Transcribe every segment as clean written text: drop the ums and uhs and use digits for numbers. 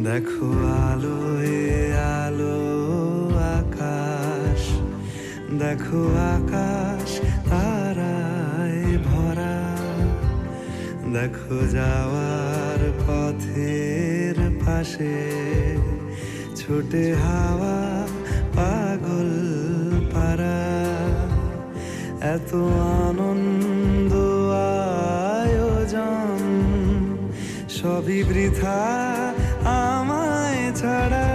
দেখো আলোয় আলো আকাশ, দেখো আকাশ তারায় ভরা, দেখো যাওয়ার পথের পাশে ছোটে হাওয়া পাগল পারা। এত আনন্দ আয়োজন সবই বৃথা আমায় ছাড়া।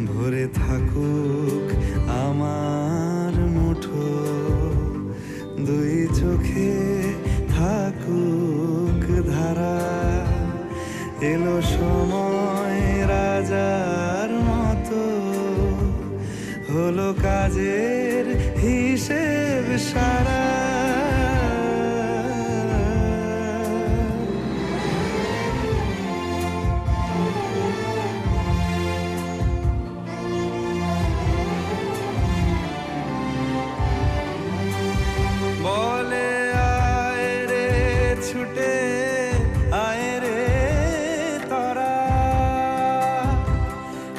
ভরে থাকুক আমার মুঠো, দুই চোখে থাকুক ধারা। এলো সময় রাজার মতো, হলো কাজের হিসেব সারা। বলে আয় রে ছুটে আয় রে তারা,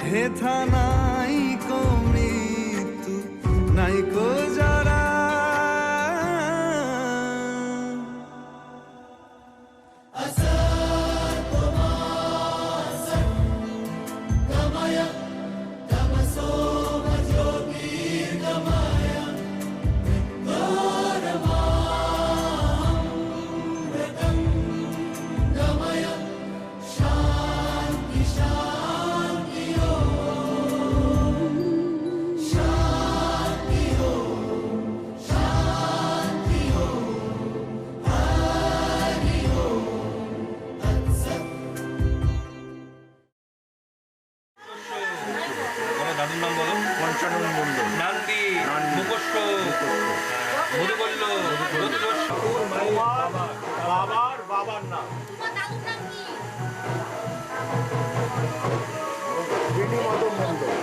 হেথা নাই কো মৃত্যু নাই কো যারা। দাদুর নাম বলো। পঞ্চানন মন্ডল। নান্দি, মুখস্য, মধুবল্ল, বাবার বাবার নাম মদন মন্ডল।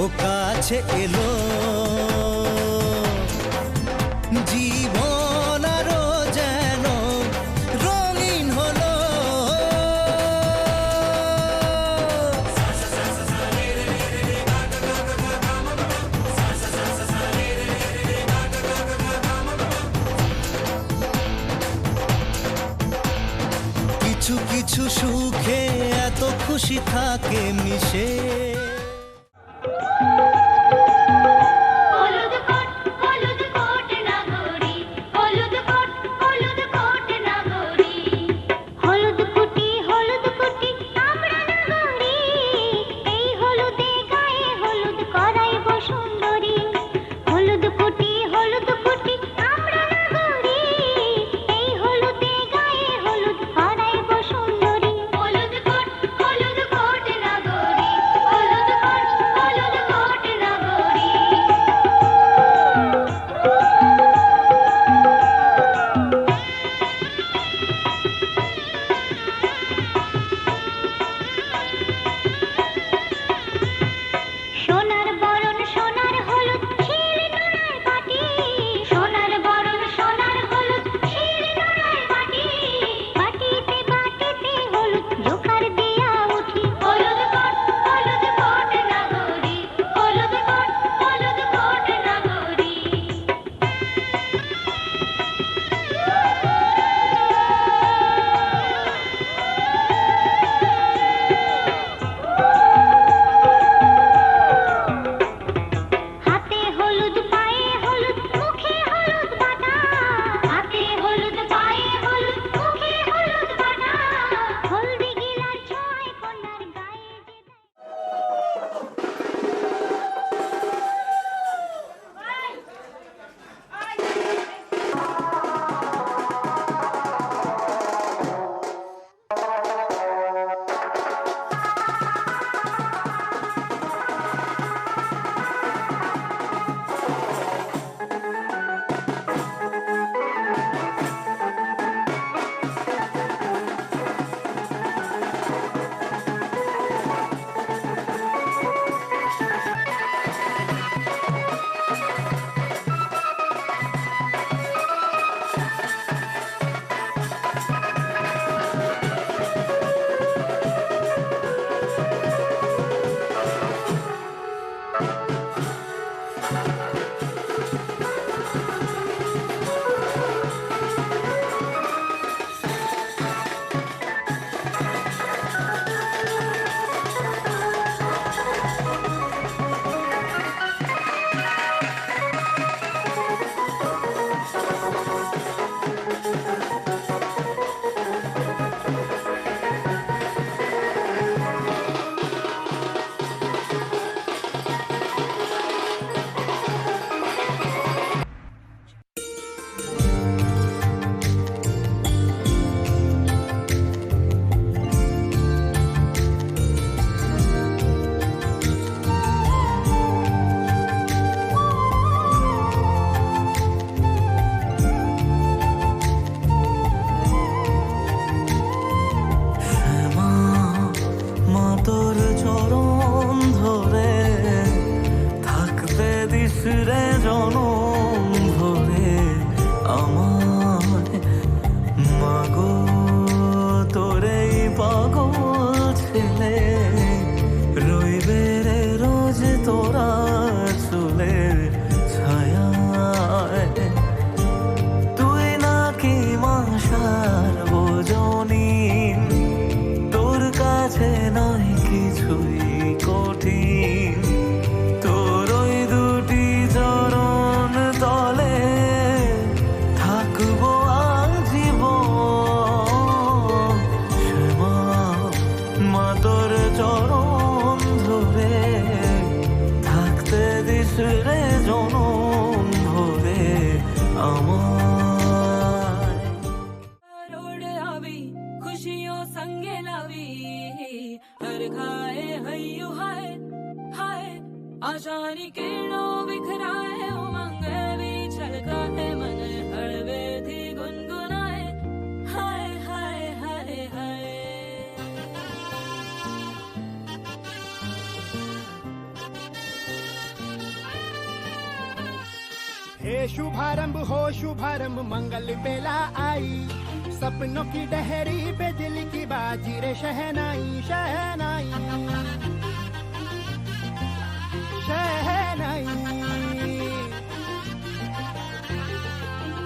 ও কাছে এলো জীবন আরো যেন রঙিন হলো। কিছু কিছু সুখে এত খুশি থাকে মিশে। হলুদ কোট নগরী, হলুদ কোট নগরী, হলুদ কুটি আমরা নগরী, এই হলুদে গায়ে হলুদ করাইব সুন্দরী। হলুদ কুটি আমরা নগরী, এই হলুদে গায়ে হলুদ করাইব সুন্দরী। হলুদ কোট নগরী, হলুদ কোট নগরী। সোনার বরণ সোনার হলুদ শির নোড়ার বাটি, সোনার বরণ সোনার হলুদ শির নোড়ার বাটি, বাটিতে হলুদ জোকার দিয়া উঠি। হলুদ কোট নগরী, হলুদ কোট নগরী। হাতে হলুদ পায়ে হলুদ মুখে হলুদ বাটা, হাতে হলুদ পায়ে হলুদ মুখে হলুদ বাটা, হলদি গিলার ছোঁয়ায় কন্যার গায়ে যে তোর চরণ ধরে থাকতে দিস রে জনম ধরে আমার মাগো তোরে পাগল ছেলে রইবে রে রোজ তোরা চুলের ছায়ায় তুই নাকি মাসার বোঝনি তোর কাছে নয় কিছুই কঠিন তোর ওই দুটি চরণ তলে থাকবো আজীবন শ্যামা মা তোর চরণ ধরে থাকতে দিস রে জনম ভরে আমার रोड आवी खुशियों संगे लावी हर खाए हय्यू हाय हाय आशानी किरणों बिखराए उमंग भी छलकाए मन हड़वे थी गुनगुनाए हाय हाय हाय हाय हे शुभारंभ हो शुभारंभ मंगल बेला आई, सपनों की डहरी पे दिल की बाजी रे शहनाई शहनाई शहनाई।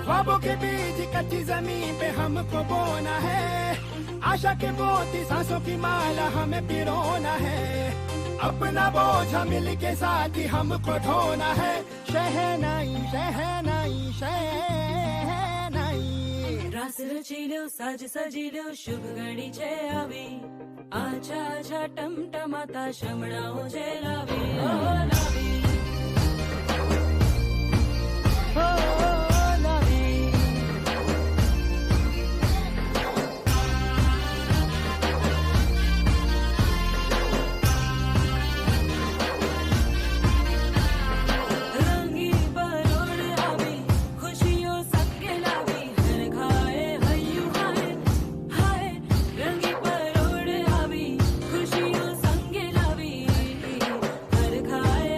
ख्वाबों के बीज कच्ची जमीन पे हमको बोना है, आशा के मोती सांसों की माला हमें पिरोना है, अपना बोझा मिल के साथ ही हमको ढोना है। शहनाई शहनाई शहनाई। रास रचिलो साज सजिलो शुभ घड़ी छे आवी, आछा आछा टमटमाता शमणाओ छे लावी ओ लावी ઓ લાવી रंगी परोड़ आवी, खुशियों संगे लावी, हर खाए हय्यू हाय हाय। रंगी परोड़ आवी, खुशियों संगे लावी, हर खाए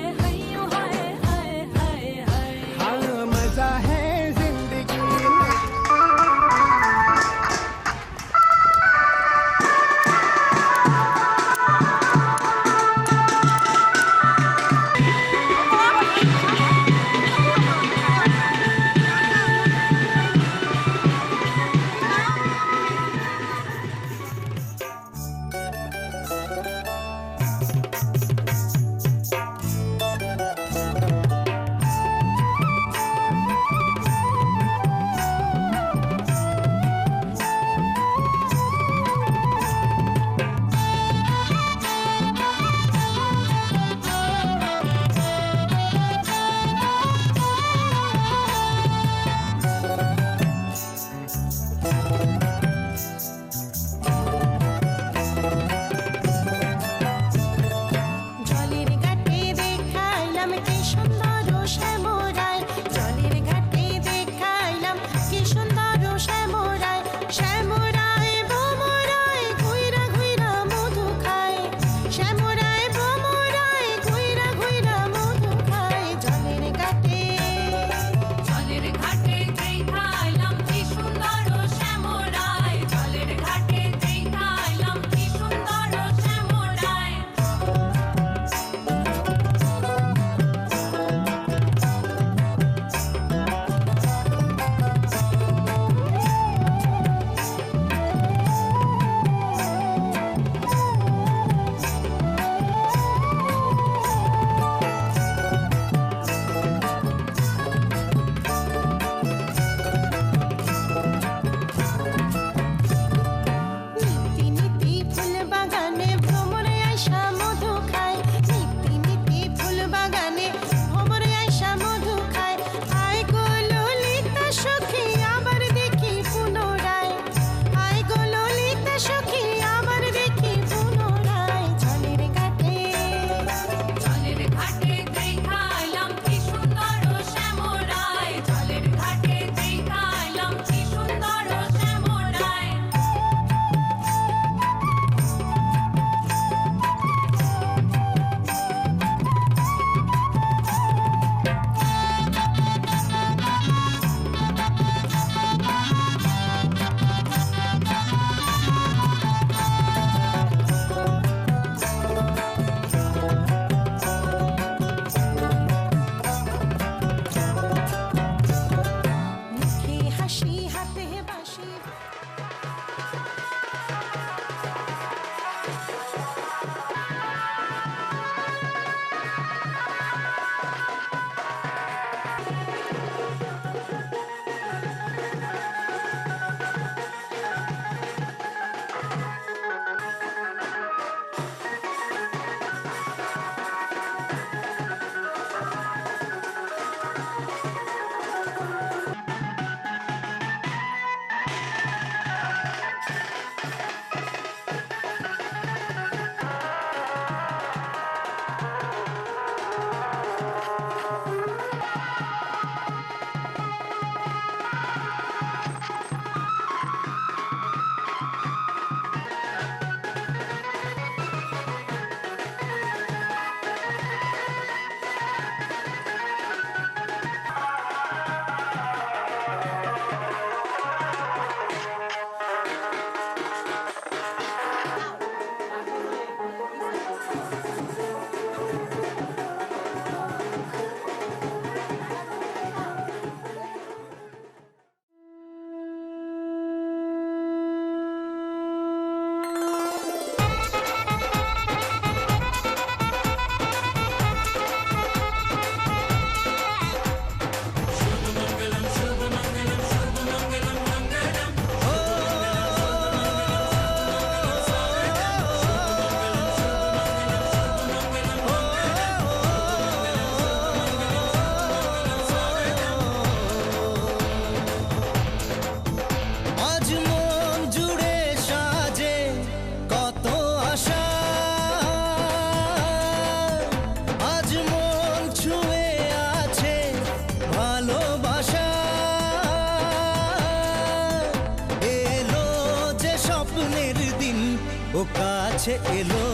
ও কাছে এলো,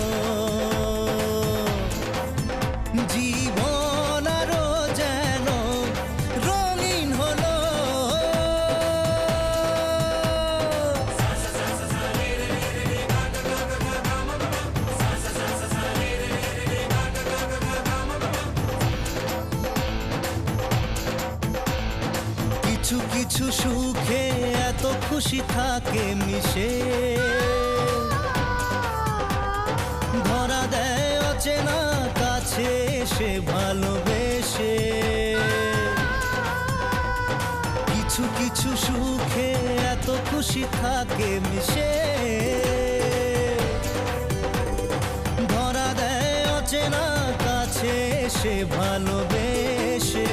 জীবন আরো যেন রঙিন হলো। কিছু কিছু সুখে এত খুশি থাকে মিশে, ধরা দেয় অচেনা কাছে এসে ভালোবেসে। কিছু কিছু সুখে এত খুশি থাকে মিশে, ধরা দেয় অচেনা কাছে এসে ভালোবেসে।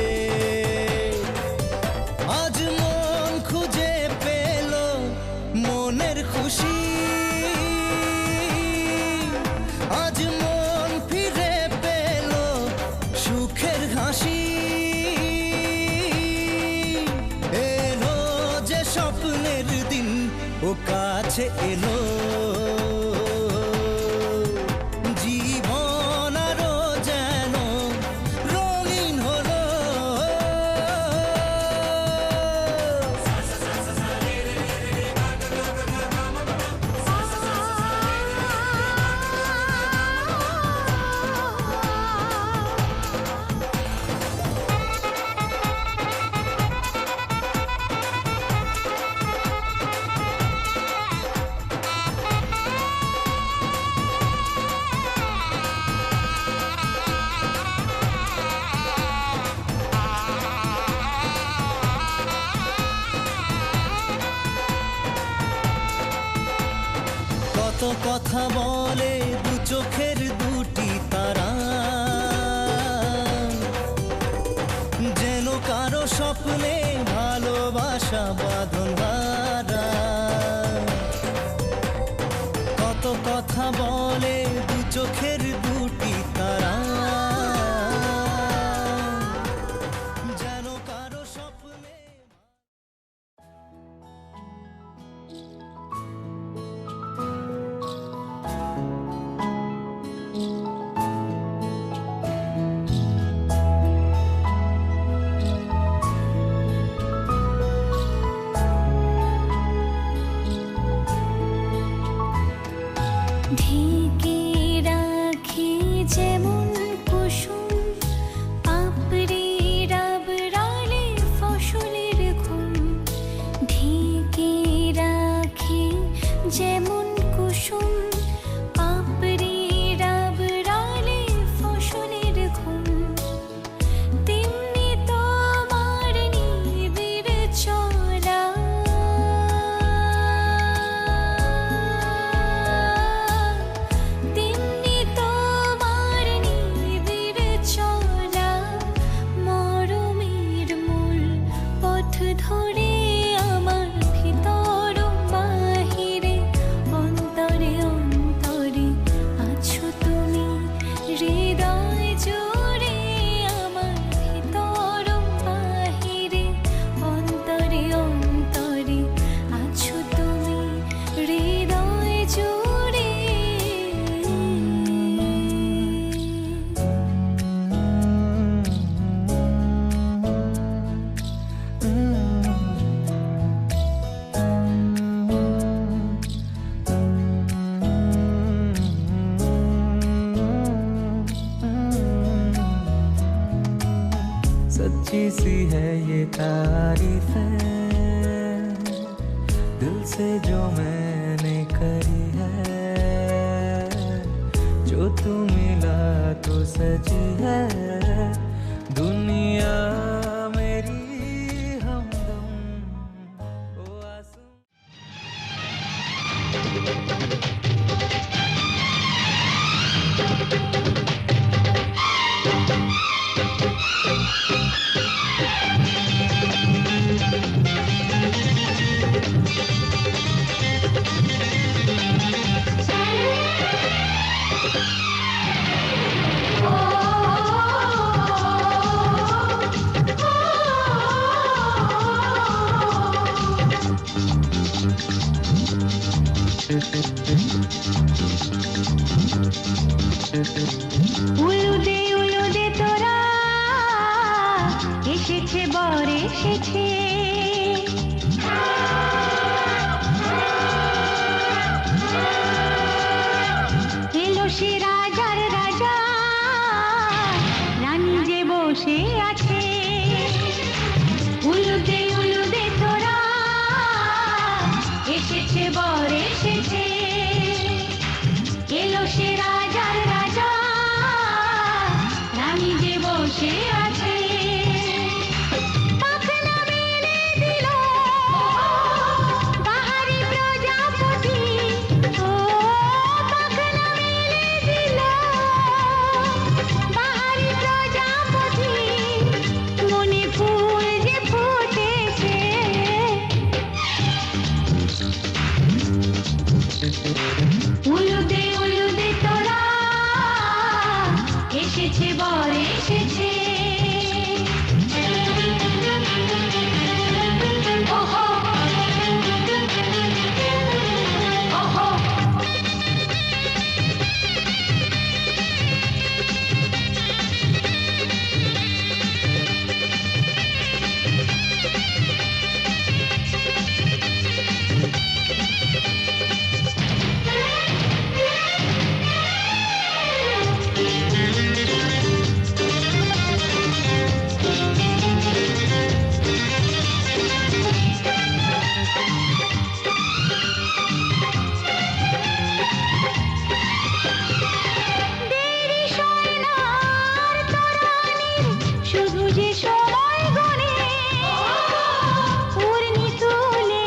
আজ মন খুঁজে পেল মনের খুশি, আজ মন ফিরে পেল সুখের হাসি। এলো যে স্বপ্নের দিন, ও কাছে এলো, জীবন আরো যেন রঙিন হলো। কত কথা বলে দু চোখের দুটি তারা, যেন কারো স্বপ্নে ভালোবাসা বাঁধন হারা। কত কথা বলে দু চোখের দুটি তারা, যেন কারো স্বপ্নে। ঢেকে রাখি যেমন কুসুম পাপড়ি রাবড়ালে ফসলের ঘুম। ঢেকে রাখি যেমন কুসুম পাপড়ি রাবড়ালে ফসলের ঘুম। তেমনি তোমার নিবিড় চলা, তেমনি তোমার নিবিড় চলা। মরমের মূল পথ ধরে আমার ভিতর বাহিরে, অন্তরে অন্তরে আছো তুমি হৃদয় জুড়ে। আমার ভিতর বাহিরে, অন্তরে অন্তরে আছো তুমি হৃদয় জুড়ে। सच्ची सी है ये तारीफ है, दिल से जो मैंने करी है। जो तू मिला तो सची है दुनिया मेरी हमदम। ओ आसमां উলুদে তোরা এসেছে বর এসেছে এলো সে রাজার রাজা রানী যে বসে আছে উলুদে তোরা এসেছে বর এসেছে এলো সে রাজার রাজা রানী যে বসে আছে পাখনা মেলে দিল বাহারি প্রজাপতি ও পাখনা মেলে দিল বাহারি প্রজাপতি মনে ফুল যে ফুটেছে উলুদে তোরা এসেছে বর এসেছে ওহো ওহো দেরি সোনার তরানির শুধু যে সময় গনে পূর্ণি তুলে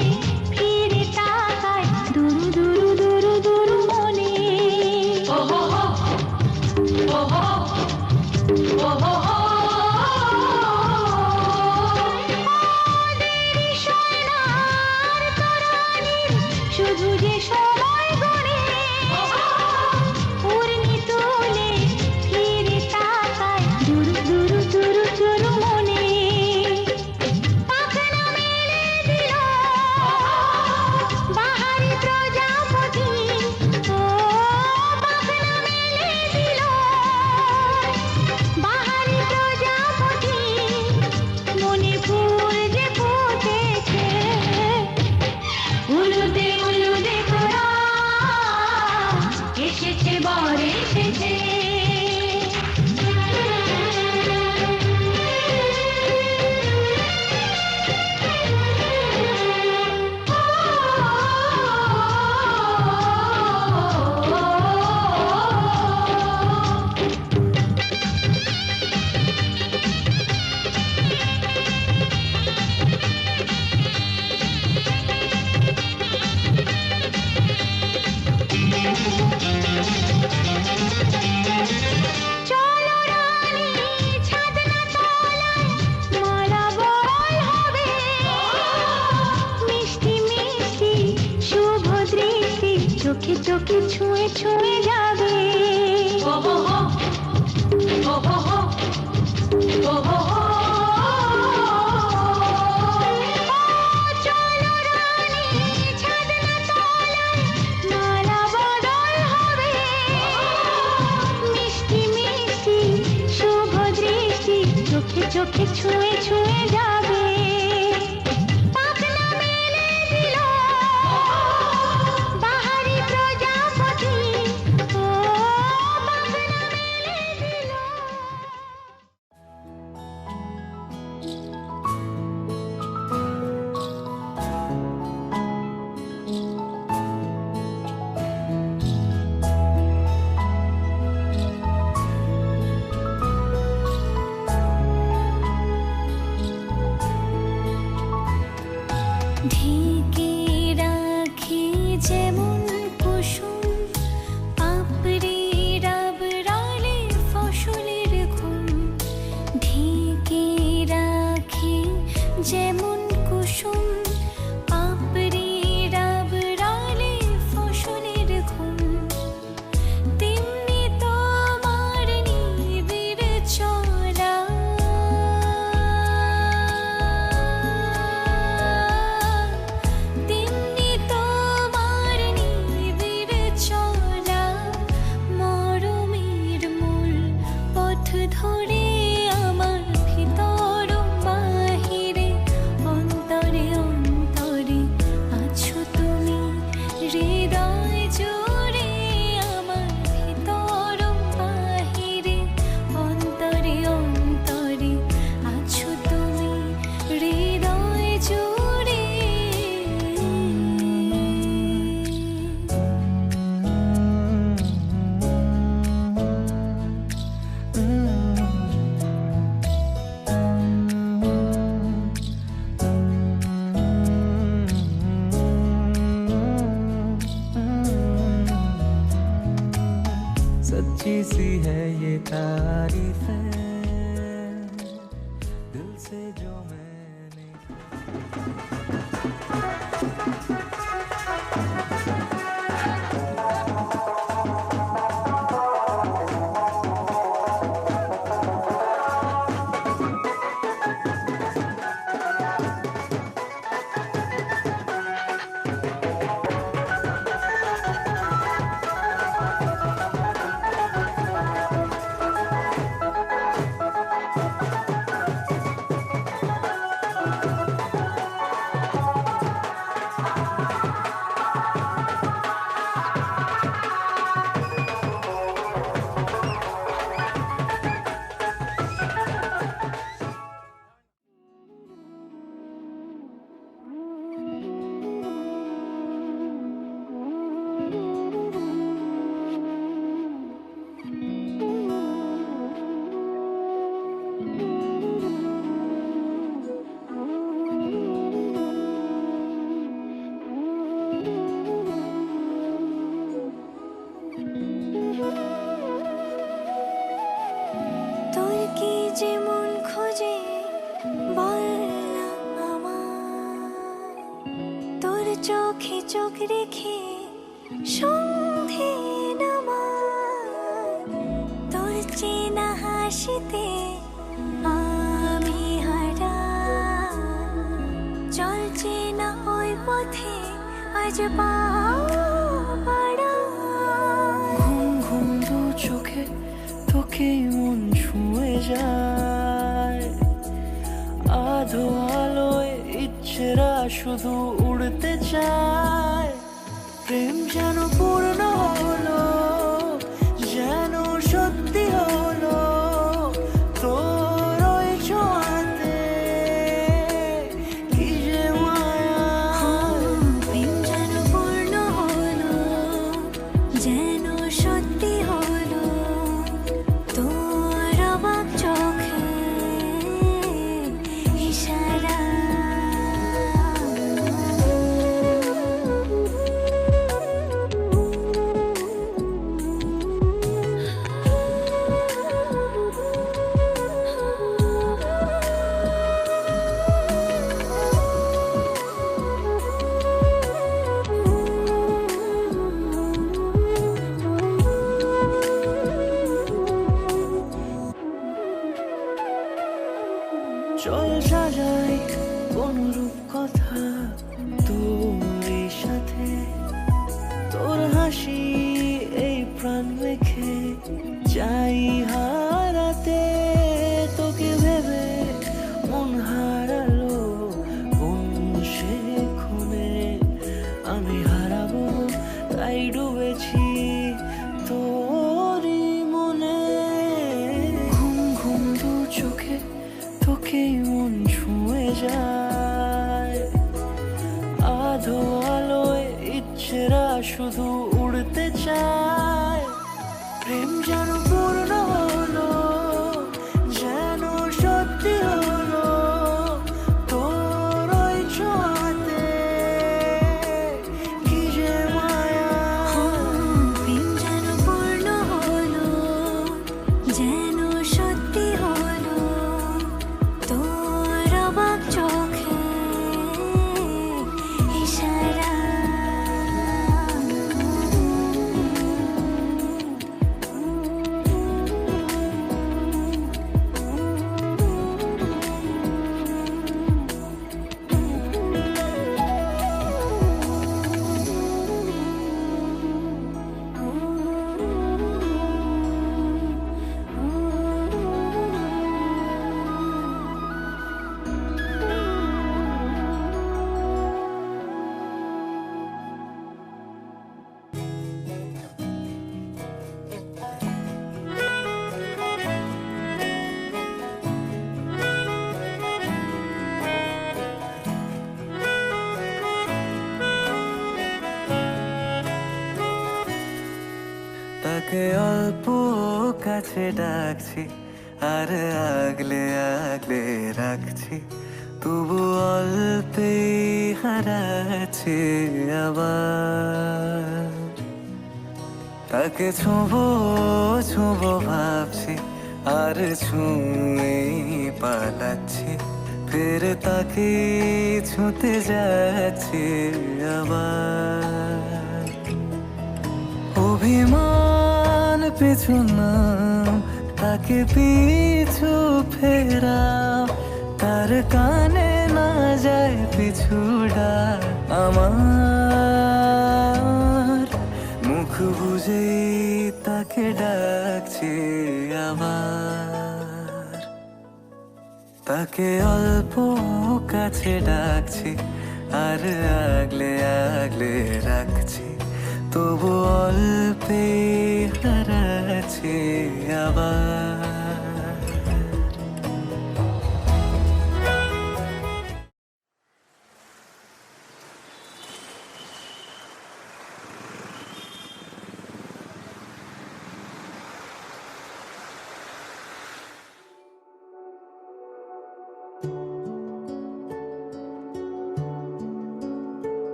ফিরে তাকায় দুরু মনে ওহো ওহো ওহো দেরি সোনার তরানির শুধু যে সময় গনে পূর্ণি তুলে ফিরে তাকায় দুরু মনে পাখনা মেলে দিল বাহারি প্রজাপতি ও পাখনা মেলে দিল বাহারি প্রজাপতি মনে ফুল যে ফুটেছে উলুদে তোরা এসেছে বর এসেছে চলো রানী ছাদনা তলায় মালা বরণ হবে মিষ্টি মিষ্টি শুভ দৃষ্টি চোখে চোখে ছুঁয়ে ছুঁয়ে যাবে ওহো ওহো ওহো চলো রানী ছাদনা তলায় মালা বদল হবে মিষ্টি মিষ্টি শুভ দৃষ্টি চোখে চোখে ছুঁয়ে ছুঁয়ে যাবে পাখনা মেলে দিল বাহারি প্রজাপতি ও পাখনা মেলে দিল सच्ची सी है ये तारीफ है दिल से जो मैंने তোর কি যে মন খোঁজে বল না আমায়, তোর চোখে চোখ রেখে সন্ধে নামায়, তোর চেনা হাসিতে আমি হারাই, চল চেনা ওই পথে আজ পা বাড়াই। ঘুম ঘুম দু চোখে তোকে মন ছুঁয়ে যায়, আধো আলোয় ইচ্ছেরা শুধু উড়তে চায়। প্রেম যেন পূর্ণ হলো, যেন সত্যি হলো, তোর ওই ছোঁয়াতে কি যে মায়া। প্রেম যেন পূর্ণ হলো, যেন সত্যি হলো, তোর অবাক চোখে ইশারা। চল সাজাই অনুরূপ কথা তোর সাথে, তোর হাসি এই প্রাণ রেখে চাই হারাতে। তোকে ভেবে মন হারালো কোন সে খুনে, আমি হারাবো তাই ডুবেছি তোরই মনে। ঘুম ঘুম দু চোখে তোকে মন ছুঁয়ে যায়, আধো আলোয় ইচ্ছেরা শুধু উড়তে চায়। প্রেম যেন পূর্ণ হলো, যেন সত্যি হলো, তোর ওই ছোঁয়াতে কি যে মায়া। প্রেম যেন পূর্ণ হলো, যেন সত্যি হলো, তোর অবাক চোখে ইশারা। তাকে অল্প কাছে ডাকছি আর আগলে আগলে রাখছি, তবু অল্পে হারাচ্ছে আবার। তাকে ছোঁবো ছোঁবো ভাবছি, আর ছুঁয়ে পালাচ্ছি, ফের তাকে ছুঁতে যাচ্ছি আবার। অভিমান পিছু নাম, তাকে পিছু ফেরাও, তার কানে না যায় পিছু ডাক আমার। মুখ বুঝেই তাকে ডাকছি আবার। তাকে অল্প কাছে ডাকছি, আর আগলে আগলে রাখছি, তবু অল্পে হারাচ্ছি আবার।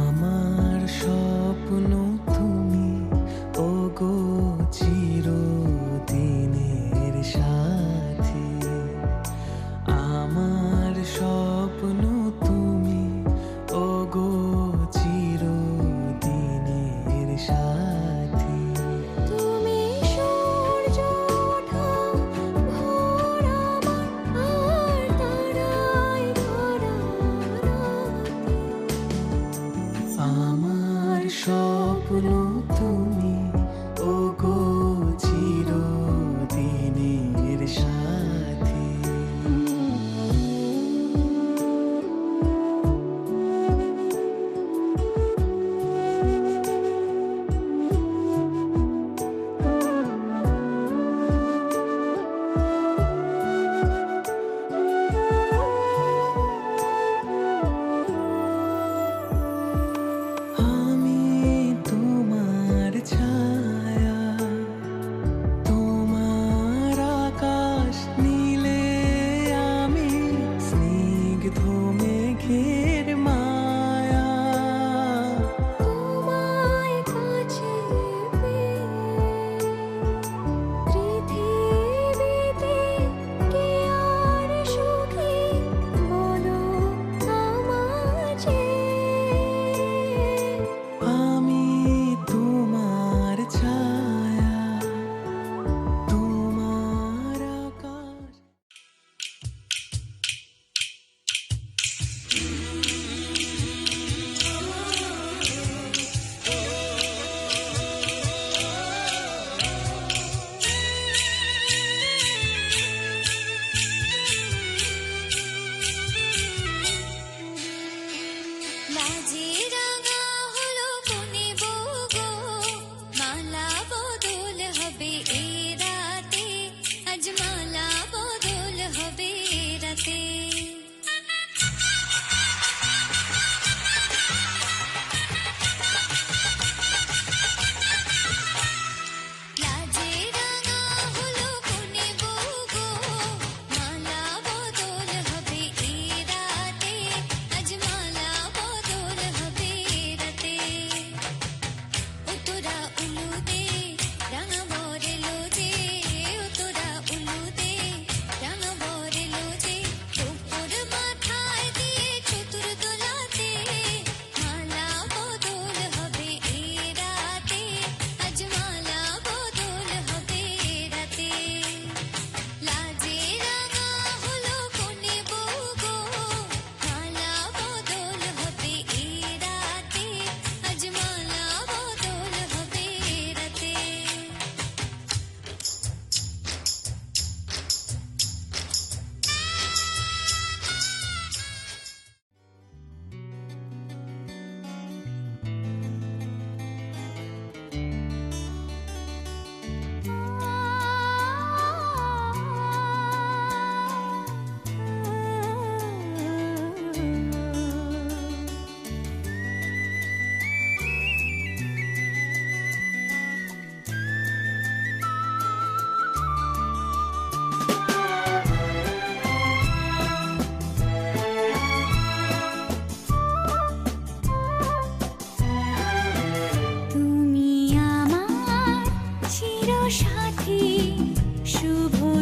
আমার স্বপ্ন তুমি, ওগো চিরদিনের সাথী। আমার স্বপ্ন তুমি, ওগো চিরদিনের সাথী। তুমি সূর্য ওঠা ভোর আমার, আর তারায় ভরা রাতে। আমার স্বপ্ন তুমি, ওগো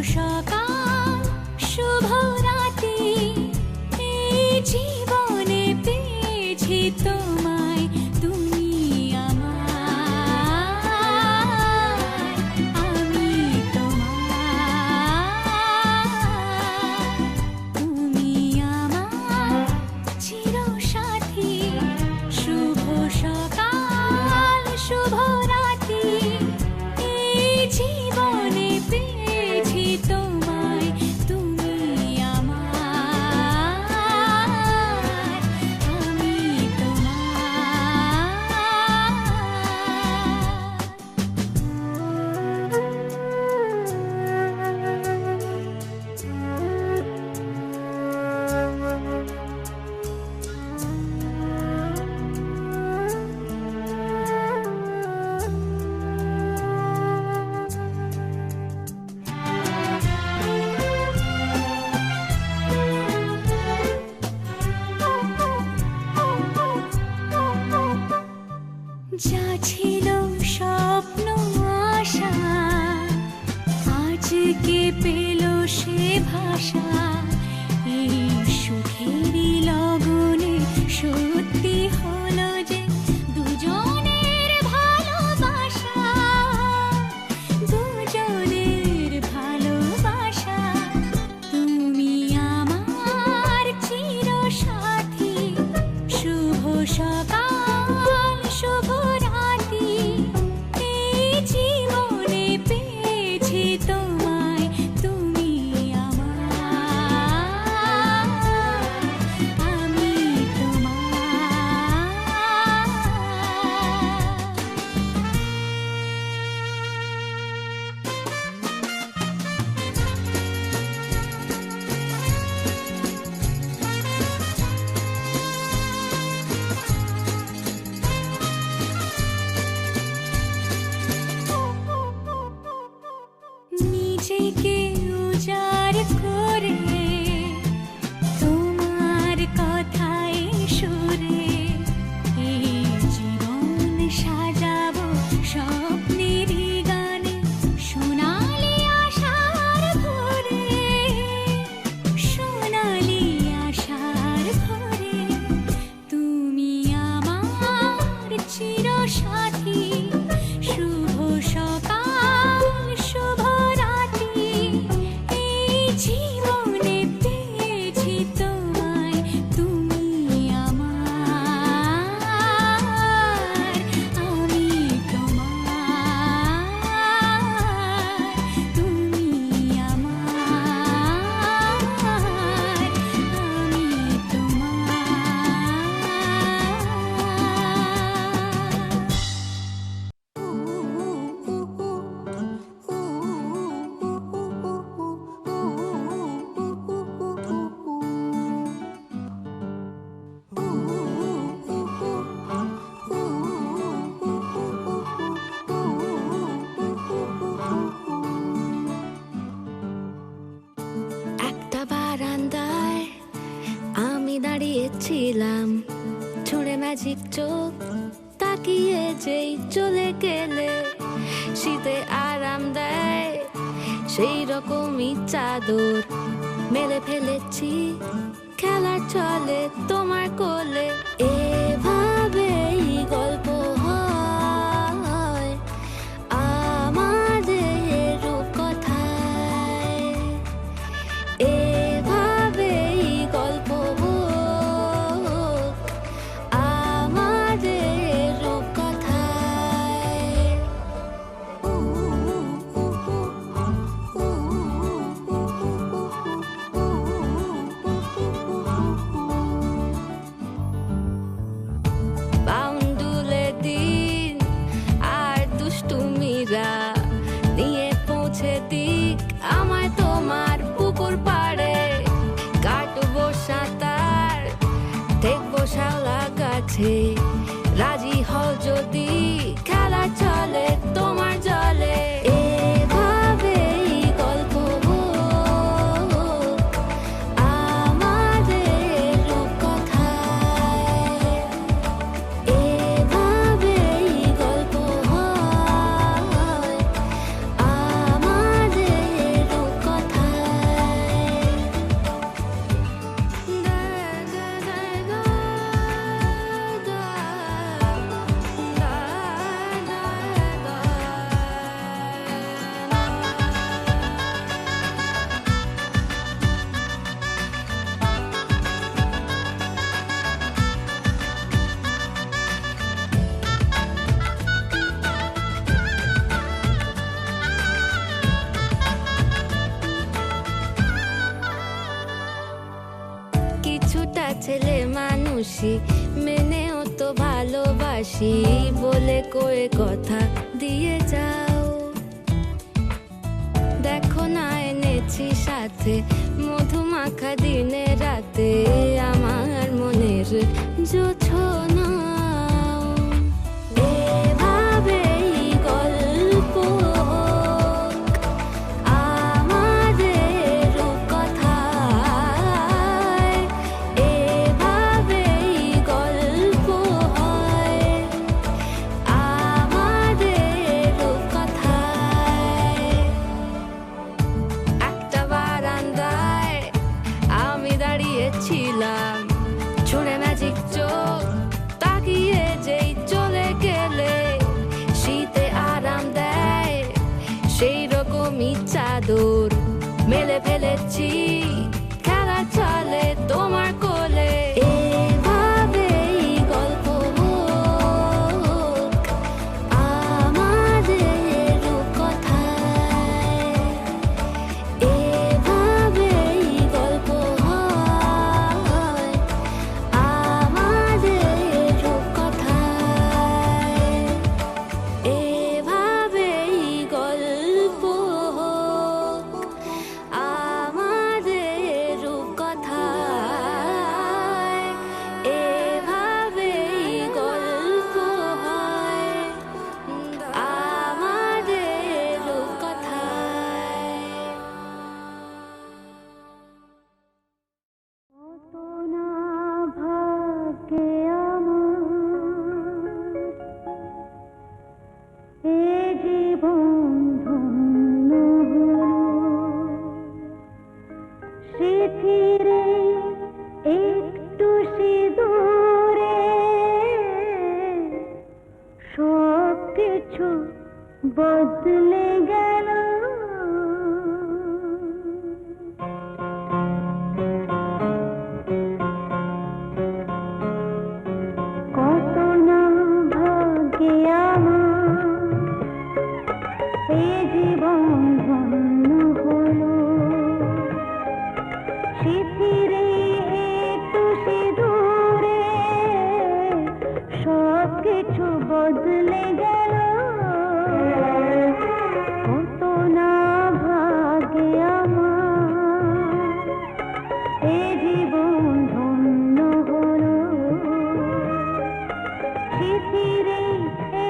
সকাল শুভ রাতি এই জীবনে পেয়েছি তোমায় তুমি আমার আমি তোমার তুমি আমার চিরসাথী শুভ সকাল শুভ রাতি এই জীবনে পেয়েছি তোমায় তুমি আমার আমি যা ছিল স্বপ্ন আশা আজকে পেল সে ভাষা এই সুখেরই লগনে সত্যি হলো যে দুজনের ভালোবাসা দুজনের ভালোবাসা তুমি আমার চিরসাথী শুভ সকাল শুভ রাতি এই জীবনে পেয়েছি তোমায় তুমি আমার আমি নিজেকে উজাড় করে তোমার কথায় সুরে এই জীবন সাজাবো স্বপ্নেরই গানে সোনালি আশার ভোরে সোনালি আশার ভোরে তুমি আমার চিরসাথী শুভ সকাল শুভ রাতি এই জীবনে পেয়েছি তোমায় তুমি আমার আমি তোমার তুমি আমার আমি একটা বারান্দায় আমি দাঁড়িয়েছিলাম ছুঁড়ে ম্যাজিক চোখ তাকিয়ে যেই চলে গেলে শীতে আরাম দেয় সেই রকমই চাদর মেলে ফেলেছি খেলার চলে তোমার কোলে এভাবেই গল্প হয় আমাদের রূপকথায় এভাবেই গল্প হোক আমাদের রূপকথায় বাউন্ডুলে দিন আর দুষ্টুমিরা নিয়ে পৌঁছে দিক আমায় তোমার পুকুর পাড়ে কাটবো সাঁতার দেখবো শাওলা গাছে রাজি হও যদি খেলা চলে তোমার জলে এভাবেই গল্প হোক আমাদের রূপকথায় এভাবেই গল্প হয় আমাদের রূপকথায় খুশি মেনেও তো ভালোবাসি বলে কয়ে কথা দিয়ে যাও। দেখো না এনেছি সাথে মধুমাখা দিনে রাতে আমার মনের জোছনা। এভাবেই গল্প আমাদের কথায়, এভাবেই গল্প হয় আমাদের কথায়। একটা বারান্দায় আমি দাঁড়িয়েছিলাম, ছুঁড়ে ম্যাজিক চোখ তাকিয়ে যেই চলে গেলে শীতে আরাম দেয় সেই রকমই চাদর মেলে ফেলেছি খেলা চলে তোমার কোলে। এভাবেই গল্প হোক আমাদের কথায়, এভাবেই গল্প হয় আমাদের কথায়, এভাবেই গল্প হোক আমাদের কথায়, এভাবেই গল্প হয় আমাদের কথায়। কত না ভাগ্যে আমার এ জীবন ধন্য হলো, স্মৃতিরে একটু সিঁদুরে সব কিছু বদলে গেল। কত না ভাগ্যে আমার এ জীবন ধন্য হলো, স্মৃতিরে একটু সিঁদুরে সব কিছু বদলে গেল। কত না ভাগ্যে আমার এ জীবন ধন্য হলো, স্মৃতিরে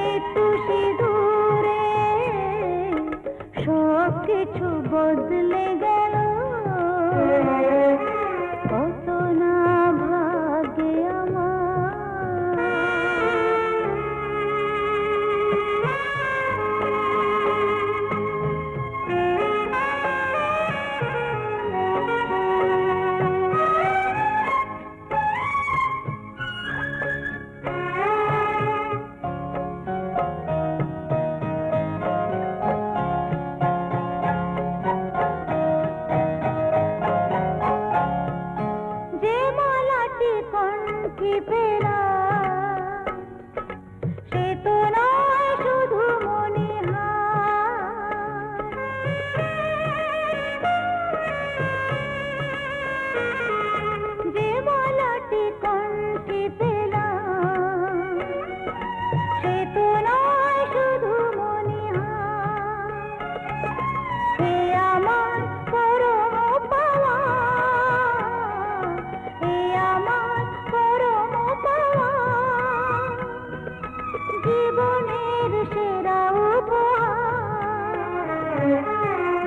একটু সিঁদুরে সব কিছু বদলে গেল। কত না ভাগ্যে আমার। যে মালাটি কণ্ঠে পেলাম সে তো নয় শুধু মণিহার, যে মালাটি কণ্ঠে পেলাম সে তো নয় শুধু মণিহার। এ আমার পরম পাওয়া, এ আমার পরম পাওয়া, জীবনের সেরা উপহার।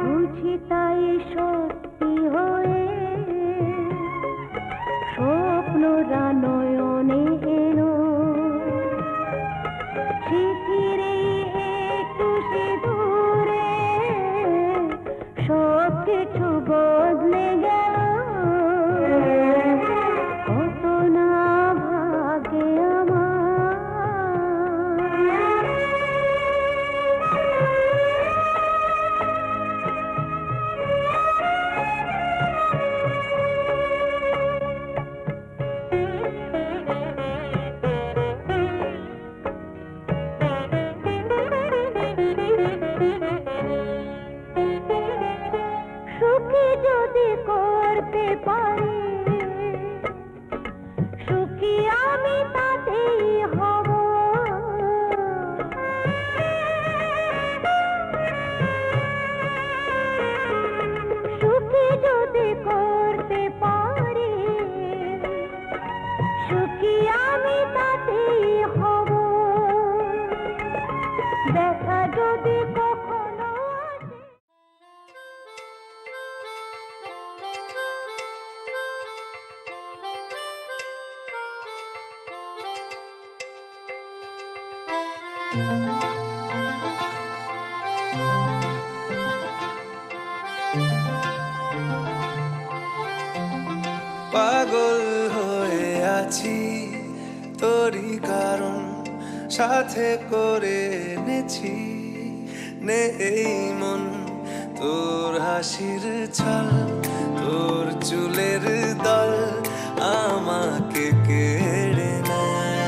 বুঝি তাই সত্যি হয়ে স্বপ্নরা নয়নে এলো, স্মৃতিরে একটু সিঁদুরে সব কিছু বদলে গেল। কত না ভাগ্যে আমার। করি কারণ সাথে করে এনেছি নে এই মন তোর হাসির ছল তোর চুলের দল আমাকে কেড়ে নেয়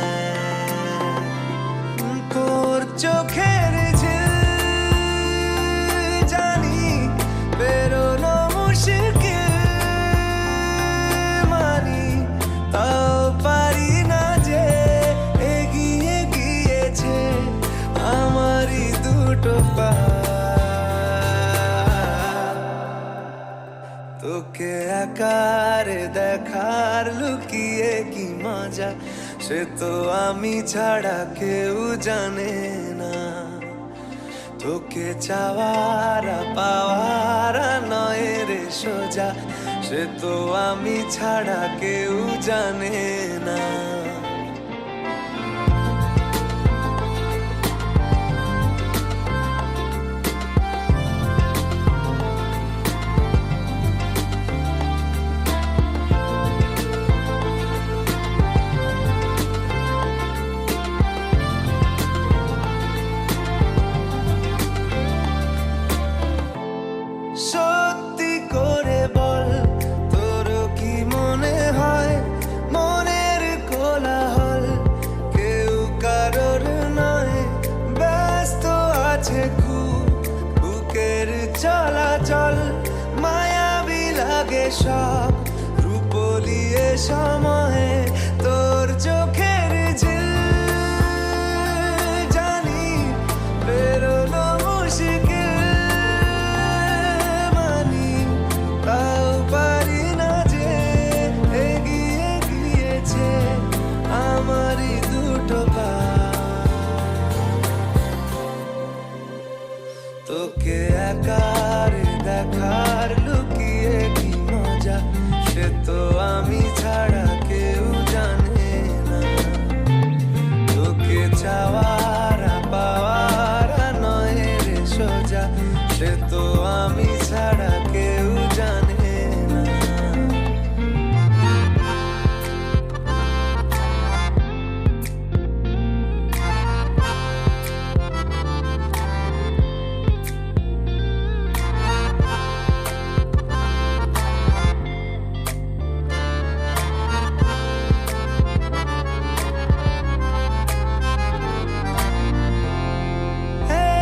তোর চোখের ঝিল জানি বেরোনো মুশকিল মানি তাও পারি না যে এগিয়ে গিয়েছে আমারই দুটো পা তোকে আকারে দেখার লুকিয়ে কি মজা সে তো আমি ছাড়া কেউ জানে না তোকে চাওয়ারা পাওয়ারা নয় রে সোজা সে তো আমি ছাড়া কেউ জানে না সত্যি করে বল তোর কি মনে হয় মনের কোলাহল কেউ কারোর নয় ব্যস্ত আছে খুব বুকের চলাচল মায়াবী লাগে সব রূপলিয়ে সময়ে তোর চোখের ঝিল জানি বেরোনো মুশকিল মানি তাও পারি না যে এগিয়ে গিয়েছে আমারই দুটো পা তোকে আকারে দেখার লুকিয়ে কি মজা সে তো আমি ছাড়া কেউ জানে না তোকে চাওয়ারা পাওয়ারা নয় রে সোজা সে তো আমি ছাড়া কেউ জানে না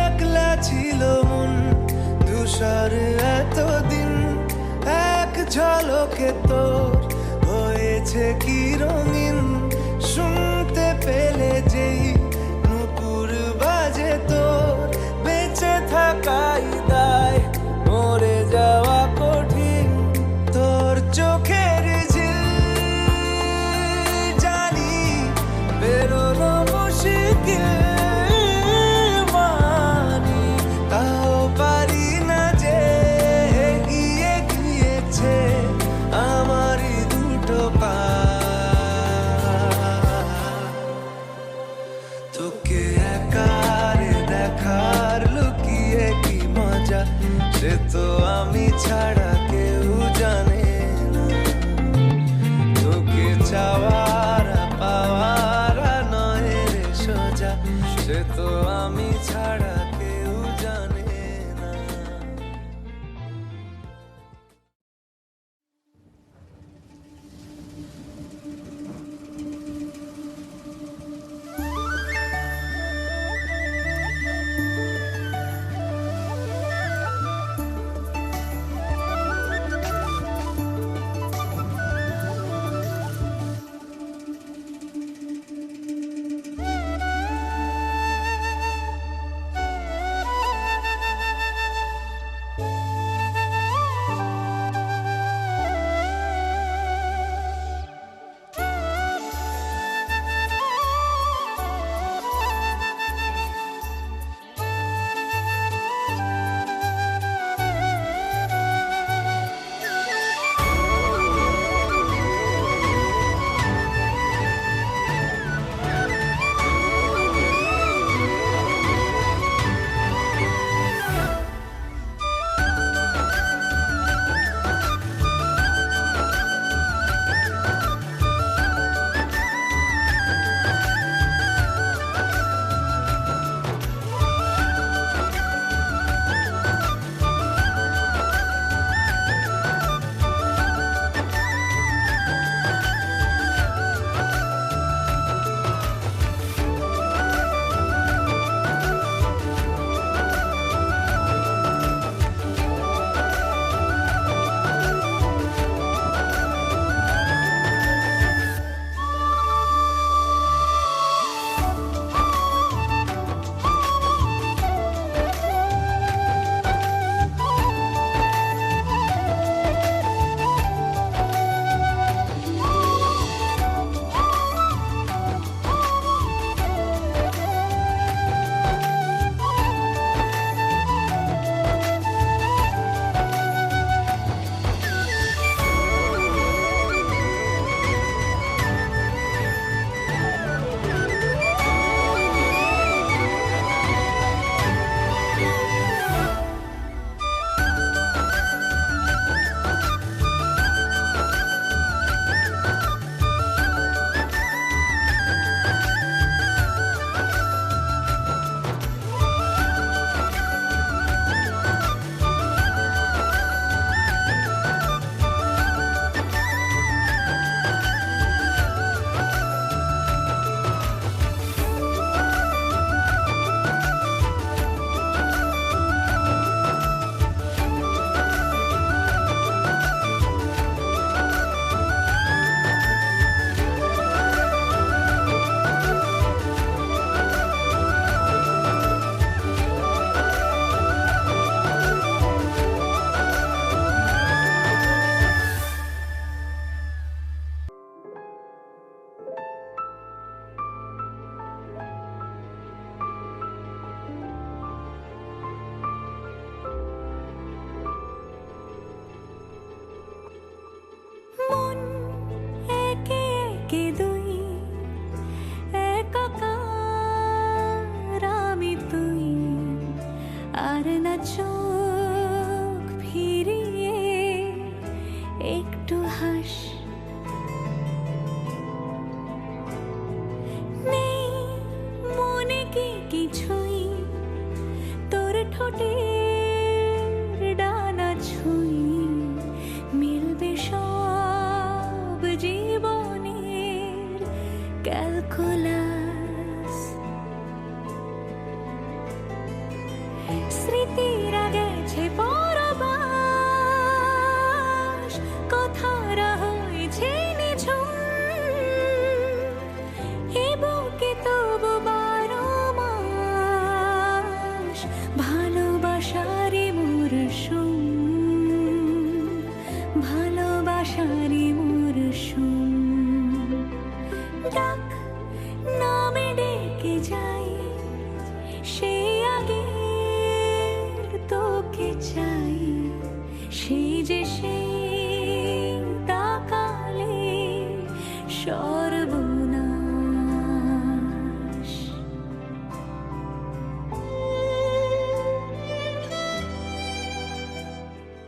একলা ছিল মন ধূসর এতদিন এক ঝলকে তোর হয়েছে কি রঙিন শুনতে পেলে যেই নুপুর বাজে তোর বেঁচে থাকাই দায় মরে যাওয়া কঠিন তোর চোখের ঝিল জানি বেরোনো মুশকিল মানি তাও পারি না যে এগিয়ে গিয়েছে আমারই দুটো পা তোকে একারে দেখার লুকিয়ে কি মজা সে তো আমি ছাড়া কেউ জানে না তোকে চাওয়ারা পাওয়ারা নয় রে সোজা সে তো আমি ছাড়া কেউ জানে না সেই যে সেই তাকালে সর্বনাশ।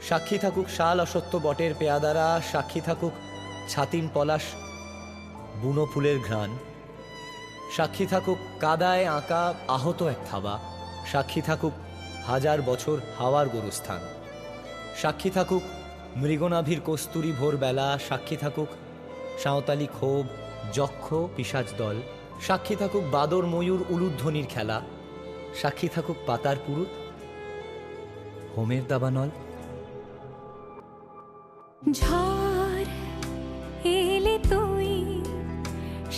সাক্ষী থাকুক শাল অসত্য বটের পেয়াদারা, সাক্ষী থাকুক ছাতিম পলাশ বুনো ফুলের ঘ্রাণ, সাক্ষী থাকুক কাদায় আঁকা আহত এক থাবা, সাক্ষী থাকুক হাজার বছর হাওয়ার গোরস্থান, সাক্ষী থাকুক মৃগনাভির কস্তুরী ভোরবেলা, সাক্ষী থাকুক সাঁওতালি ক্ষোভ যক্ষ পিশাচ দল, সাক্ষী থাকুক বাদর ময়ূর উলুধ্বনির খেলা, সাক্ষী থাকুক পাতার পুরুত হোমের দাবানল। ঝড় এলে তুই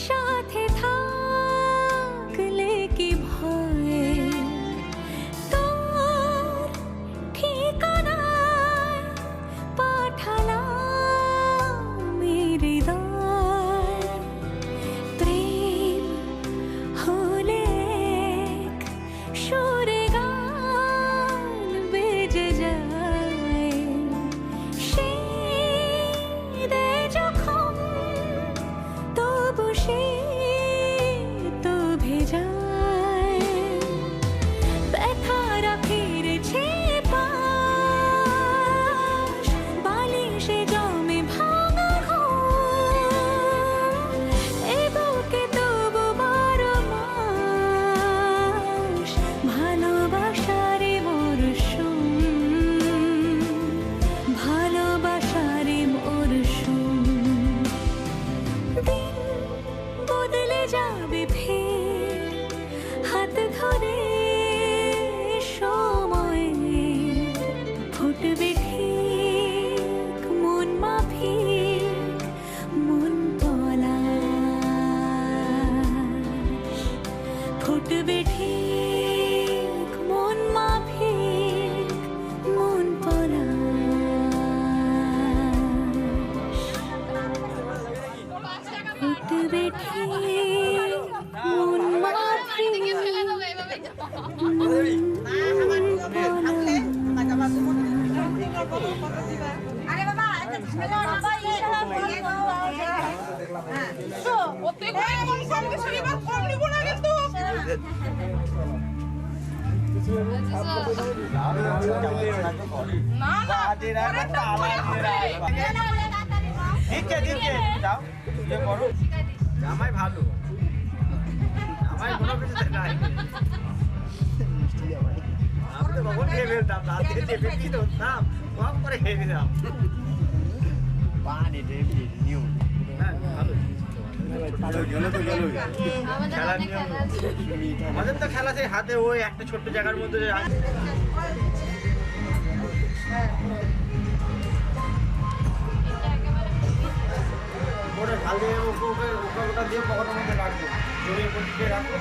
সাথে থাকলে কি ভয়, তোর ঠিকানায় পাঠালাম হৃদয়। প্রেম হলে এক সুরে গান বেজে যায়, যখন তবু সে তো ভেজায়। ব্যথারা ফিরেছে পাশ, বালিশে জমে ভাঙা ঘুম, এ বুকে তবু 12 মাস ভালোবাসারে মরশুম, ভালোবাসারে মরশুম। দিন বদলে যাবে ফের হাত ধরে সময়, ফুটবে ঠিক মন মাফিক মন পলাশ, ফুটবে ঠিক মন মাফিক মন পলাশ, ফুটবে ঠিক মন মাফিক জামাই ভালো, জামাই কোনো কিছু নাই। আমি তো কখন খেয়ে ফেলতাম, রাতে চেপে কি ধরতাম, কম করে খেয়ে ফেলতাম। পানি ডেবি নিউ খেলার নিয়ম, আমাদের তো খেলা সেই হাতে ওই একটা ছোট্ট জায়গার মধ্যে ওটা ঢাল দিয়ে ওটা দিয়ে পকেটের মধ্যে রাখবো, জড়িয়ে পড়িয়ে রাখবো।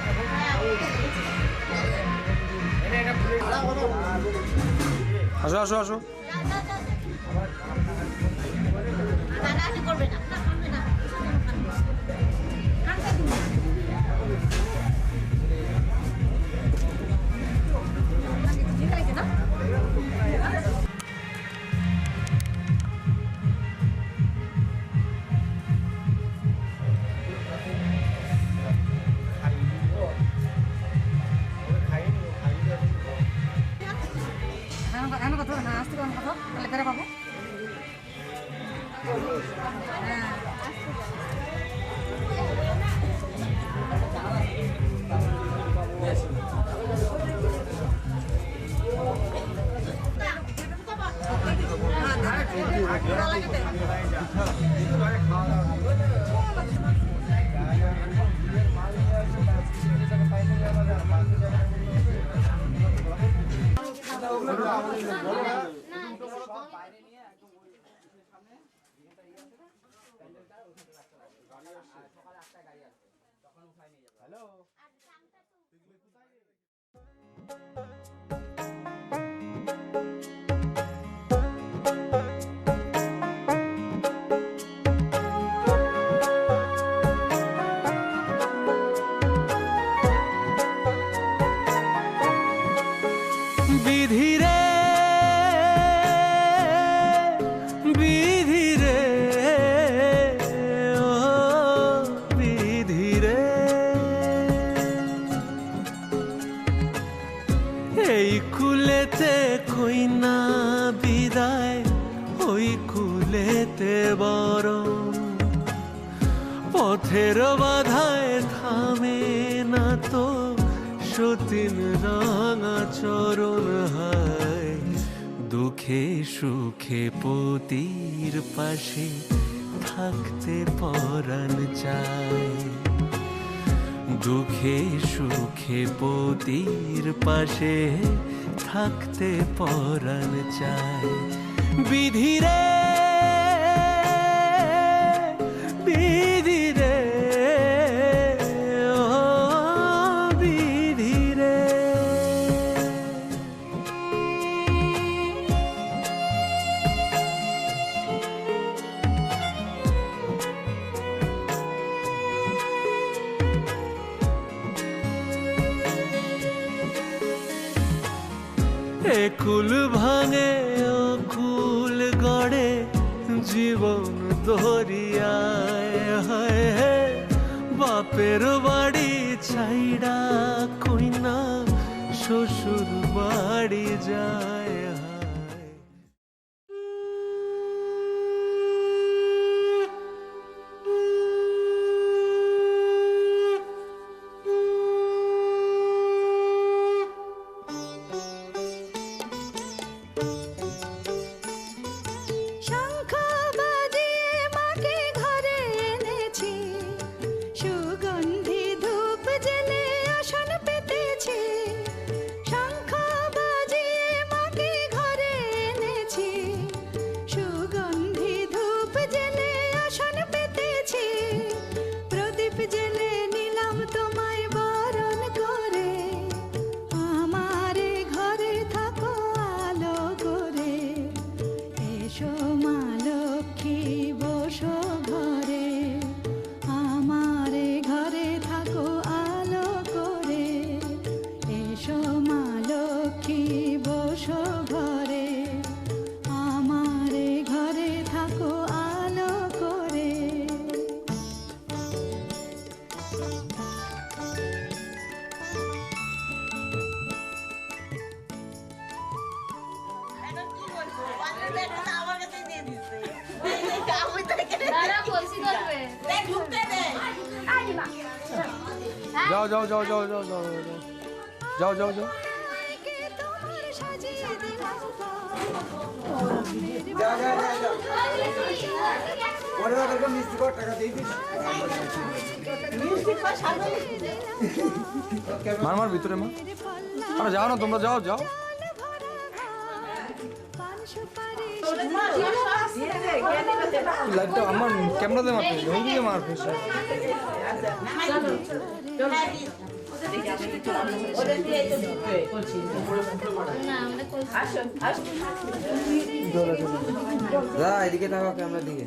আসো আসো আসো। বিধিরে কইনা বিদায় ওই কুলেতে বরং পথের বাধায় থামে না তো সতীন রাঙা চরণ হায় দুঃখে সুখে পতির পাশে থাকতে পরাণ চায় দুঃখে সুখে পতির পাশে থাকতে পরাণ চায় বিধিরে বিধিরে ও বিধিরে একুল ভাঙে অকুল গড়ে জীবন দরিয়ায় হায় বাপের বাড়ি ছাইড়া কইনা শ্বশুর বাড়ি যায় হায় শঙ্খ বাজিয়ে মাকে ঘরে এনেছি সুগন্ধি ধূপ জেলে আসন পেতেছি শঙ্খ বাজিয়ে মাকে ঘরে এনেছি সুগন্ধি ধূপ জেলে আসন পেতেছি প্রদীপ জেলে নিলাম তোমায় বরণ করে আমারে ঘরে থাকো আলো করে এসো মা লক্ষ্মী বসো ঘরে আমারে ঘরে থাকো আলো করে এসো মা লক্ষ্মী বসো ঘরে আমারে ঘরে থাকো আলো করে যাও যাও যাও যাও যাও যাও যাও যাও যাও মাইকে তোমার সাজিয়ে দিলাম যা যা যা যা ওরে ওদেরকে মিষ্টি করে টাকা দিয়ে দিস মার মার ভিতরে মা আরে যাও না তোমরা যাও যাও লাইটটা আমার ক্যামেরাতে মারতেছি ওইদিকে মারতেছি যা এদিকে তাকাও ক্যামেরার দিকে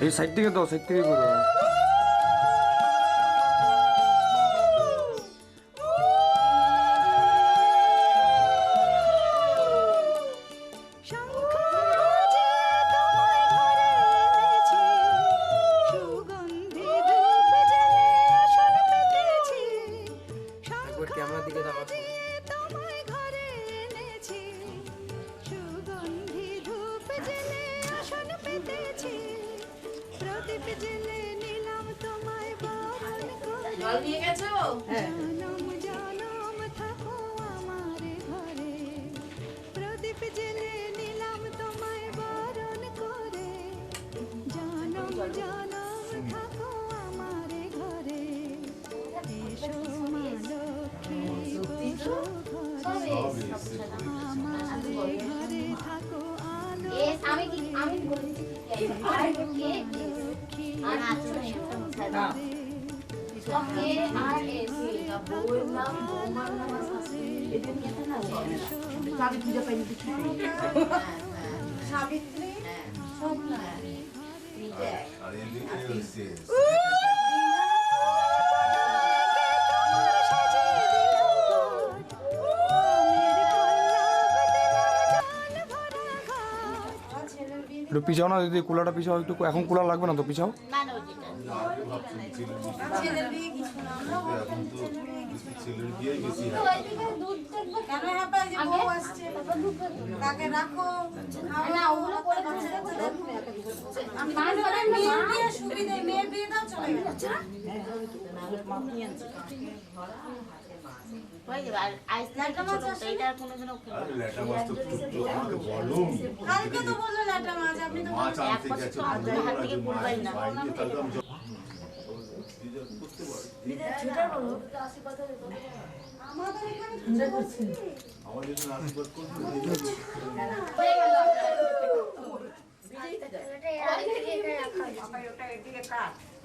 এই সাইড থেকে দাও সাইড থেকে করো ক্যামেরার দিকে তাকাও তোমায় ঘরে এনেছি সুগন্ধি ধূপ জেলে আসন পেতেছি প্রদীপ জেলে নিলাম তোমায় বরণ করে জল নিয়ে গেছো জনম জনম থাকো আমারে ঘরে প্রদীপ জেলে নিলাম তোমায় বরণ করে জনম জনম থাকো আমারে ঘরে এসো মা লক্ষ্মী বসো ঘরে আমারে ঘরে থাকো আলো আমি বলেছি লক্ষ্মী আর আচ্ছা কে আর এসে বউয়ের নাম বৌমার নাম আছে এদের নিয়ে না আমি পূজা পাইনি সাবিত্রী সব না তোমার সাজিয়ে দিলাম ঘট, আমের পল্লব দিলাম জল ভরা ঘট। একটু পিছাও না দিদি, কুলাটা পিছাও একটু, এখন কুলা লাগবে না তো, পিছাও। কালকে তো বললো ল্যাটা মাছ, আপনি তো এক বছর তো আপনার হাত থেকে বলবেন না।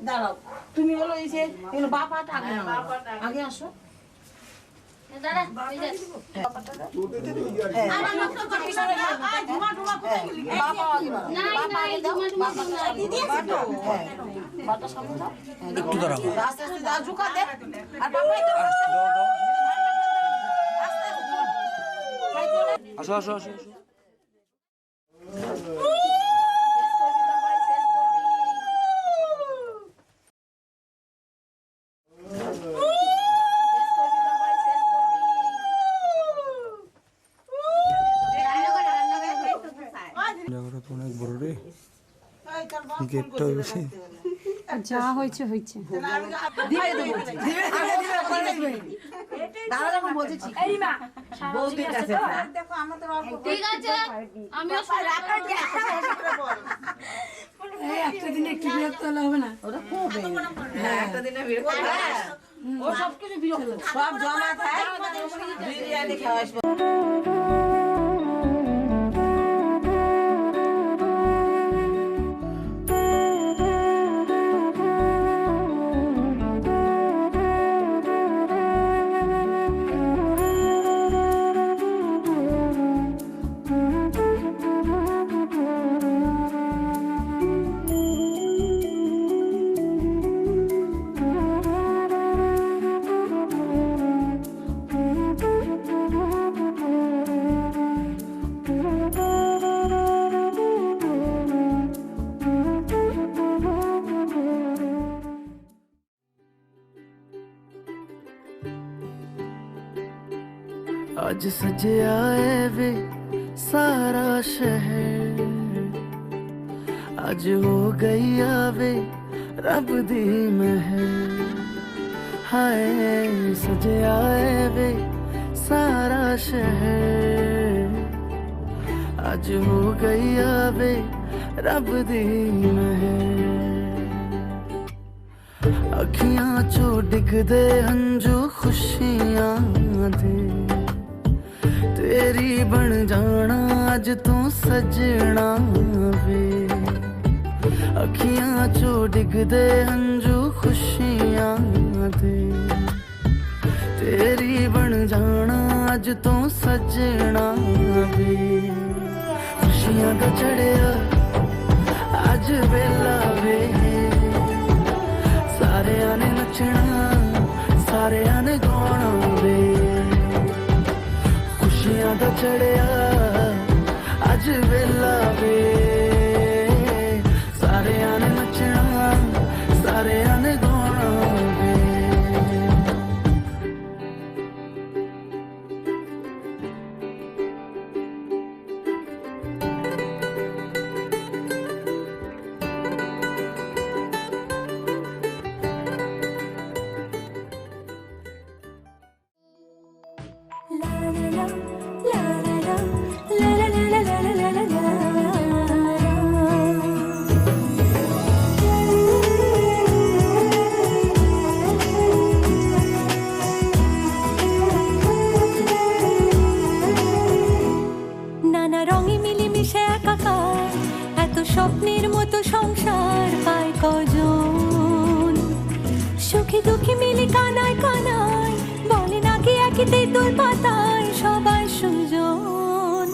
দাঁড়াও, তুমি বলো এই যে এগুলো বাপাটা আগে নাও, আগে আসো। দাদা এই যে একটু দাঁড়াও, আস্তে আস্তে দাও, ঝুঁকা দে। আর বাবা একটু আসো আসো আসো। জায়গাটা তো অনেক বড় রে, গেটটা বেশি। যা হয়েছে হয়েছে। দাঁড়া, যখন বলছি বলতে আছে, দেখো আমাদের অল্প ঠিক আছে, আমিও একটা দিনে একটু বিরক্ত হলে হবে না? ওটা খুব একটা দিনে বিরক্ত, ও সব কিছু বিরক্ত, সব জমা থাকে, বিরিয়ানি খাওয়া আসবে। आज सजया वे सारा शहर, आज हो गई आवे रब दी महर। हाय सजया वे सारा शहर, आज हो गई आवे रब दी महर। अखियां चो डिगदे हंजू खुशियां दे, तेरी बन जाना अज तू सजना वे। अखियां चो डिगदे हंजू खुशियां दे, तेरी बन जाना अज तू सजना वे। खुशियां दा चढ़िया अज वेला वे, सारेयां ने नचना सारेयां ने गाना वे। खुशियां दा चढ़िया अज वेला वे, सारेयां ने नचना सारेयां ने गाना वे। নানা রঙে মিলেমিশে একাকার, এত স্বপ্নের মতো সংসার পায় কজন। সুখে দুঃখে মিলে কানায় কানায়, বলে নাকি একই তেঁতুল পাতায় সবাই সুজন।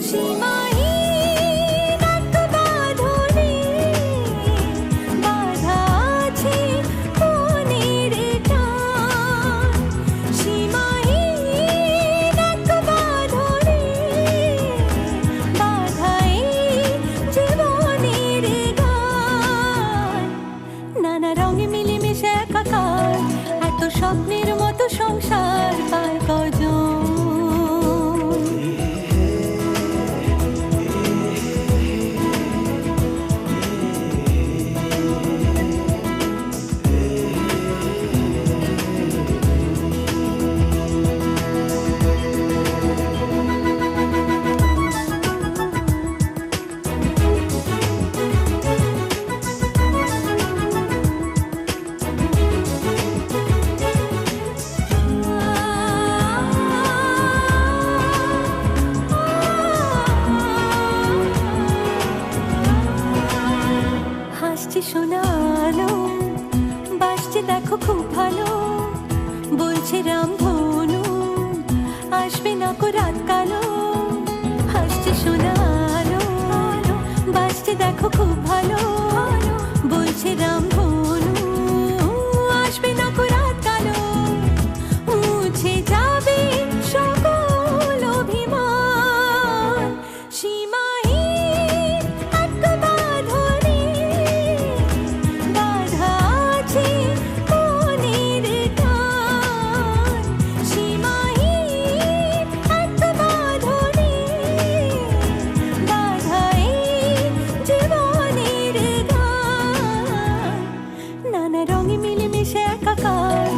সীমাহীন এক বাঁধনে আলো বাজছে দেখো খুব ভালো, বলছে রামধনু আসবে না কো রাত কালো। হাসছে সোনা আলো বাজছে দেখো খুব ভালো, বলছে রামধনু আসবে না কো রাত কালো। মুছে যাবে সকল অভিমান, সীমাহীন এক বাঁধনে বাঁধা আছে মনের টান। সীমাহীন এক বাঁধনে বাঁধা এই জীবনের গান। নানা রঙে মিলেমিশে একাকার,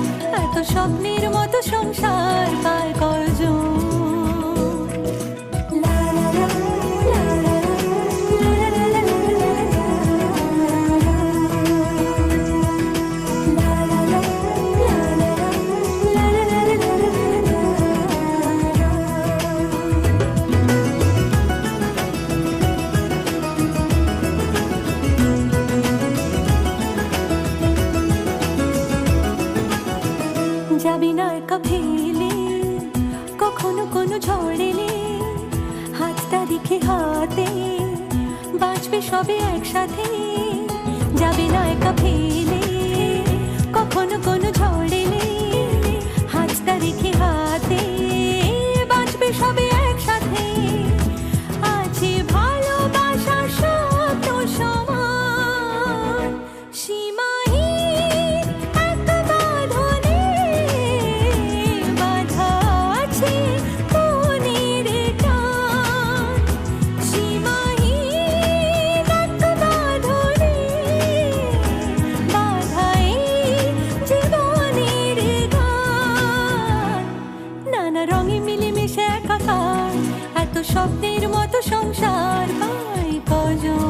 এত স্বপ্নের মতো সংসার পায় কয়জন। লা লা লা, লা লা লা, লা লা লা লা লা, লা লা লা, লা লা লা, লা লা লা লা লা। যাবি না একা ফেলে কখনো কোনো ঝড় এলে, হাতটা রেখে হাতে বাঁচবে সবে একসাথে। যাবি না একা ফেলে কখনো কোনো ঝড় এলে, হাতটা রেখে হাতে বাঁচবে সবে একসাথে। আছে ভালোবাসা শব্দ সমান, সীমাহীন এক বাঁধনে বাঁধা আছে মনের টান। সীমাহীন এক বাঁধনে বাঁধা এই জীবনের গান। নানা রঙে মিলেমিশে একাকার, এত স্বপ্নের মতো সংসার পায় কজন।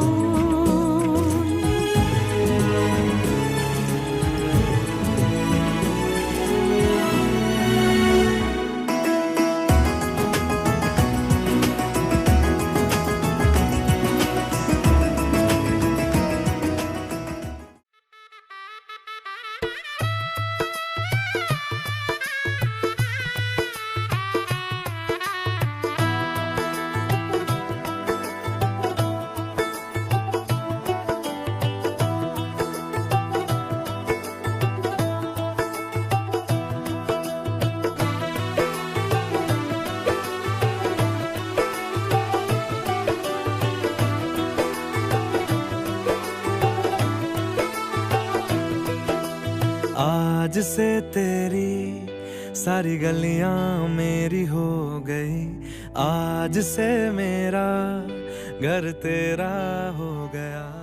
आज से तेरी सारी गलियां मेरी हो गई, आज से मेरा घर तेरा हो गया।